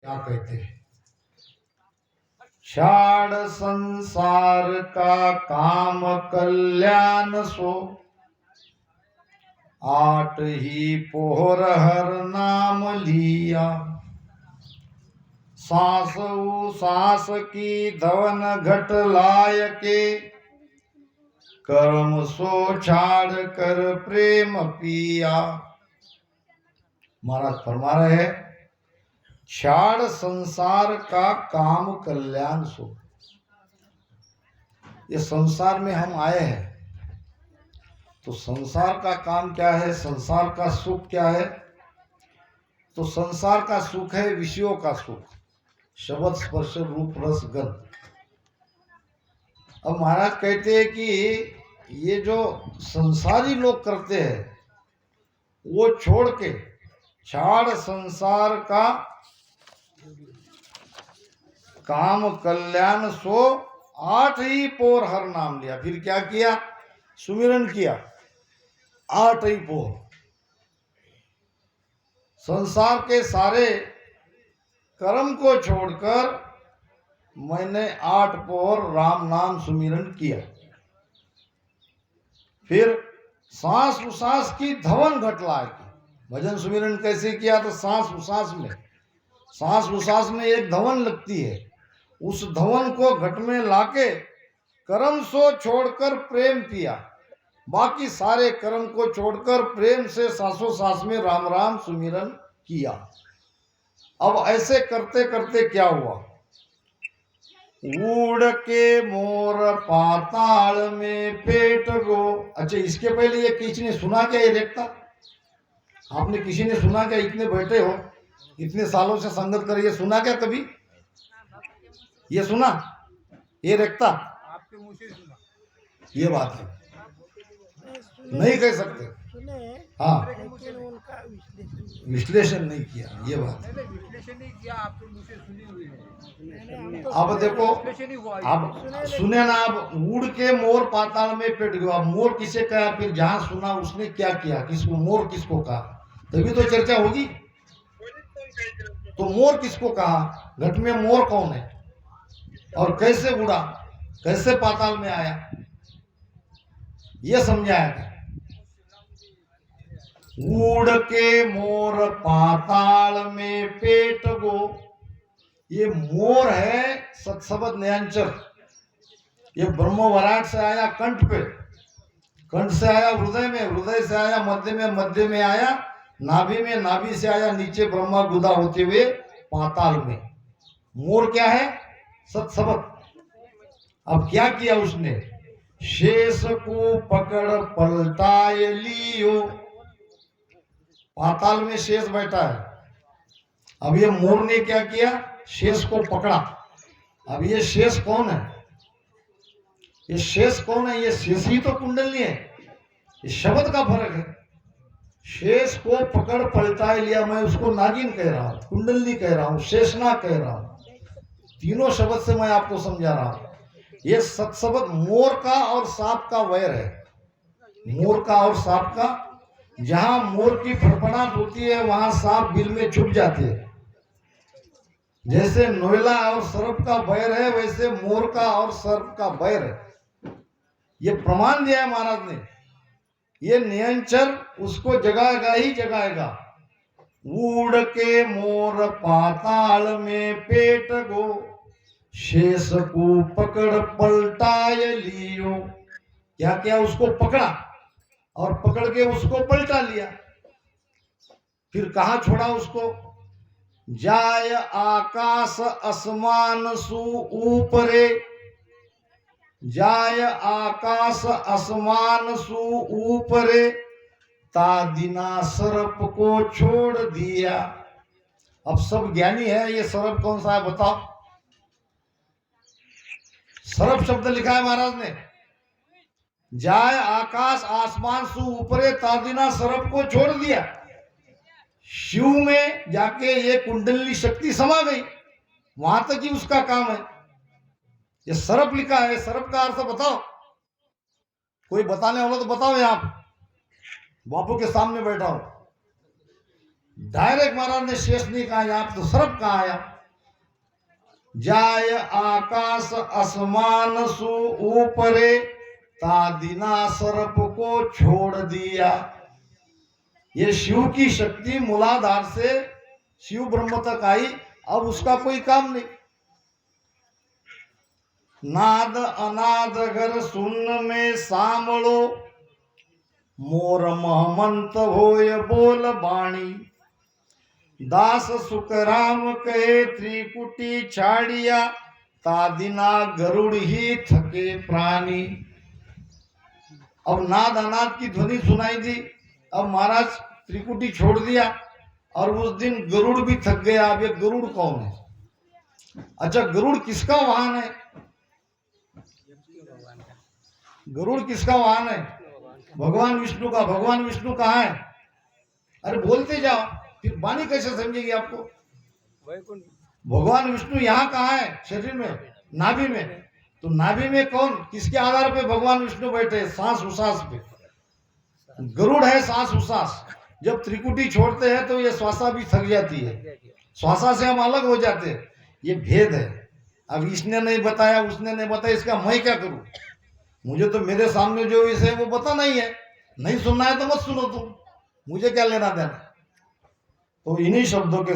क्या कहते हैं, छाड़ संसार का काम कल्याण सो, आठ ही पोहर हर नाम लिया, सांस उ सांस की धवन घट लाय के, कर्म सो छाड़ कर प्रेम पिया। महाराज फरमा रहे हैं, छाड़ संसार का काम कल्याण सो। ये संसार में हम आए हैं तो संसार का काम क्या है, संसार का सुख क्या है? तो संसार का सुख है विषयों का सुख, शब्द स्पर्श रूप रस गंध। अब महाराज कहते हैं कि ये जो संसारी लोग करते हैं वो छोड़ के छाड़ संसार का काम कल्याण सो, आठ ही पोर हर नाम लिया। फिर क्या किया? सुमिरन किया, आठ ही पोर। संसार के सारे कर्म को छोड़कर मैंने आठ पोर राम नाम सुमिरन किया। फिर सांस उसास की धवन घटला की। भजन सुमिरन कैसे किया? तो सांस उसास में एक धवन लगती है, उस धवन को घट में लाके कर्म सो छोड़कर प्रेम पिया। बाकी सारे कर्म को छोड़कर प्रेम से सांसों सांस में राम राम सुमिरन किया। अब ऐसे करते करते क्या हुआ? उड़ के मोर पाताल में पेट गो। अच्छा, इसके पहले ये किसी ने सुना क्या? ये रेखता आपने किसी ने सुना क्या? इतने बैठे हो, इतने सालों से संगत कर, ये सुना क्या कभी? ये सुना? ये रेखता आपके मुंह से सुना। ये बात है, नहीं कह सकते। हाँ, विश्लेषण नहीं किया, ये बात है। विश्लेषण नहीं किया, आपके मुंह से सुनी हुई है। अब देखो, अब सुने ना, अब उड़ के मोर पाताल में पेट गया। अब मोर किसे कहा? फिर जहां सुना उसने क्या किया, किसको मोर किसको कहा, तभी तो चर्चा होगी। तो मोर किसको कहा, घट में मोर कौन है और कैसे उड़ा, कैसे पाताल में आया, ये समझाया था। उड़ के मोर पाताल में पेट गो, ये मोर है सत्सबद नयांचर। ये ब्रह्म वराट से आया कंठ पे, कंठ से आया हृदय में, हृदय से आया मध्य में, मध्य में आया नाभि में, नाभि से आया नीचे ब्रह्मा गुदा होते हुए पाताल में। मोर क्या है? सत्सबद। अब क्या किया उसने? शेष को पकड़ पलटाए लियो। पाताल में शेष बैठा है। अब ये मोर ने क्या किया? शेष को पकड़ा। अब ये शेष कौन है? ये शेष कौन है? ये शेष ही तो कुंडली है। ये शब्द का फर्क है। शेष को पकड़ पलटाए लिया, मैं उसको नागिन कह रहा हूं, कुंडली कह रहा हूं, शेषना कह रहा हूं। तीनों शब्द से मैं आपको समझा रहा हूं। ये सत्शब्द मोर का और सांप का वैर है। मोर का और सांप का, जहां मोर की फड़फड़ाहट होती है वहां सांप बिल में छुप जाते हैं। जैसे नोयला और सर्प का वैर है, वैसे मोर का और सर्प का वैर है। ये प्रमाण दिया है महाराज ने। ये नियंचर उसको जगाएगा ही जगाएगा। उड़ के मोर पाताल में पेट गो, शेष को पकड़ पलटाए लियो। क्या क्या? उसको पकड़ा और पकड़ के उसको पलटा लिया। फिर कहां छोड़ा उसको? जाय आकाश आसमान सु ऊपरे, जाय आकाश आसमान सु ऊपरे, तादिना सर्प को छोड़ दिया। अब सब ज्ञानी है, ये सर्प कौन सा है बताओ? सर्प शब्द लिखा है महाराज ने। जाय आकाश आसमान सु ऊपरे, तादिना सर्प को छोड़ दिया। शिव में जाके ये कुंडली शक्ति समा गई, वहां तक ही उसका काम है। ये सर्प लिखा है, सर्प का अर्थ बताओ, कोई बताने वाला तो बताओ। यहां बापू के सामने बैठा हो, डायरेक्ट महाराज ने शेष नहीं कहा, यहां तो सर्प कहा आया। जाय आकाश आसमान सु ऊपरे, तादिना सर्प को छोड़ दिया। ये शिव की शक्ति मूलाधार से शिव ब्रह्म तक आई, अब उसका कोई काम नहीं। नाद अनाद घर सुन में सामलो, मोर महमंत होय बोल बाणी। दास सुखराम कहे त्रिकुटी छाड़िया, तादिना गरुड़ ही थके प्राणी। अब नाद अनाद की ध्वनि सुनाई दी, अब महाराज त्रिकुटी छोड़ दिया और उस दिन गरुड़ भी थक गया। अब ये गरुड़ कौन है? अच्छा, गरुड़ किसका वाहन है? गरुड़ किसका वाहन है? भगवान विष्णु का। भगवान विष्णु कहाँ है? अरे बोलते जाओ, फिर वाणी कैसे समझेगी आपको? भगवान विष्णु यहाँ कहाँ है? शरीर में, नाभि में। तो नाभि में कौन, किसके आधार पे भगवान विष्णु बैठे? सांस उसास पे। गरुड़ है सांस उसास। जब त्रिकुटी छोड़ते हैं तो ये श्वासा भी थक जाती है, श्वासा से हम अलग हो जाते हैं। ये भेद है। अब इसने नहीं बताया, उसने नहीं बताया, इसका मैं क्या करूं? मुझे तो मेरे सामने जो विषय वो पता नहीं है। नहीं सुनना है तो मत सुनो तुम, मुझे क्या लेना देना। तो इन्हीं शब्दों के